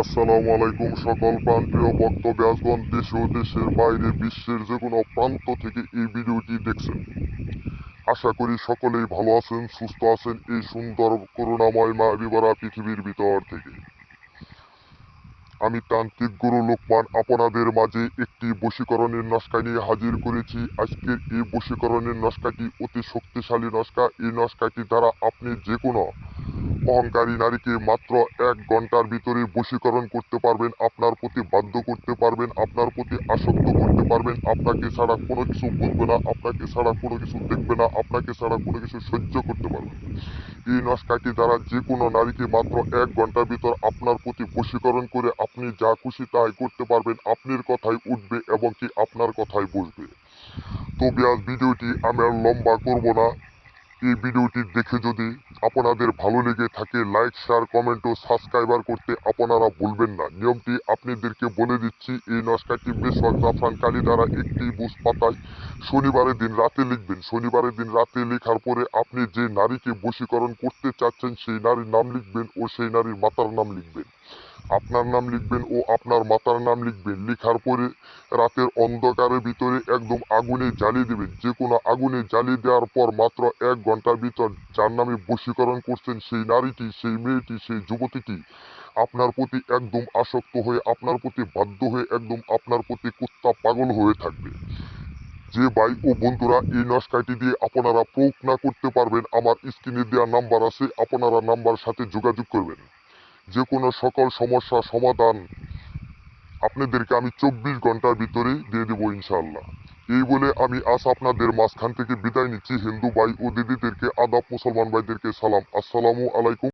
আসসালামু আলাইকুম সকল প্রাণপ্রিয় বক্তব্যাসগণ, দেশে ও দেশের বাইরে বিশ্বের যে কোনো প্রান্ত থেকে এই ভিডিওটি দেখছেন। আশা করি সকলেই ভালো আছেন, সুস্থ আছেন এই সুন্দর করুণাময় মায়াবী ভরা পৃথিবীর ভিতর থেকে। আমি তান্ত্রিক গুরু লোকমান আপনাদের মাঝে একটি বশীকরণের নস্কা নিয়ে হাজির করেছি। আজকের এই বশীকরণের নস্কাটি অতি শক্তিশালী নস্কা। এই নস্কাটি দ্বারা আপনি যে কোনো অহংকারী নারীকে মাত্র 1 ঘন্টার ভিতরে বশীকরণ করতে পারবেন, আপনার প্রতি বাধ্য করতে পারবেন, আপনার প্রতি আসক্ত করতে পারবেন। আপনাকে ছাড়া কোনো কিছু বুঝবে না, আপনাকে ছাড়া কোনো কিছু দেখবে না, আপনাকে ছাড়া কোনো কিছু সহ্য করতে পারবে না। এই নস্কাটি দ্বারা যে কোনো নারীকে মাত্র 1 ঘন্টার ভিতর আপনার প্রতি বশীকরণ করে আপনি যা খুশি তাই করতে পারবেন। আপনার কথাই উঠবে এবং কি আপনার কথাই বসবে। তো বিয়াস, ভিডিওটি আমি আর লম্বা করব না। এই ভিডিওটি দেখে যদি আপনাদের ভালো লেগে থাকে, লাইক শেয়ার কমেন্ট ও সাবস্ক্রাইবার করতে আপনারা ভুলবেন না। নিয়মটি আপনাদেরকে বলে দিচ্ছি। এই নস্কাটি মেসওয়াক জাফরান কালি দ্বারা একটি বুস পাতায় শনিবারের দিন রাতে লিখবেন। শনিবারের দিন রাতে লেখার পরে আপনি যে নারীকে বশীকরণ করতে চাচ্ছেন সেই নারীর নাম লিখবেন ও সেই নারীর মাতার নাম লিখবেন। আপনার নাম লিখবেন ও আপনার মাতার নাম লিখবেন। লেখার পরে রাতের অন্ধকারের ভিতরে একদম আগুনে জ্বালিয়ে দেবেন। যে কোনো আগুনে জ্বালিয়ে দেওয়ার পর মাত্র 1 ঘন্টার ভিতর যার নামে বশীকরণ করছেন সেই নারীটি, সেই মেয়েটি, সেই যুবতীটি আপনার প্রতি একদম আসক্ত হয়ে, আপনার প্রতি বাধ্য হয়ে, একদম আপনার প্রতি কুত্তা পাগল হয়ে থাকবে। যে ভাই ও বন্ধুরা এই নস্কাটি দিয়ে আপনারা প্রয়োগ না করতে পারবেন, আমার স্ক্রিনে দেওয়া নাম্বার আছে, আপনারা নাম্বার সাথে যোগাযোগ করবেন। যে কোনো সকল সমস্যা সমাধান আপনাদেরকে আমি 24 ঘন্টার ভিতরেই দিয়ে দেবো ইনশাআল্লাহ। এই বলে আমি আজ আপনাদের মাঝখান থেকে বিদায় নিচ্ছি। হিন্দু ভাই ও দিদিদেরকে আদাব, মুসলমান ভাইদেরকে সালাম। আসসালামু আলাইকুম।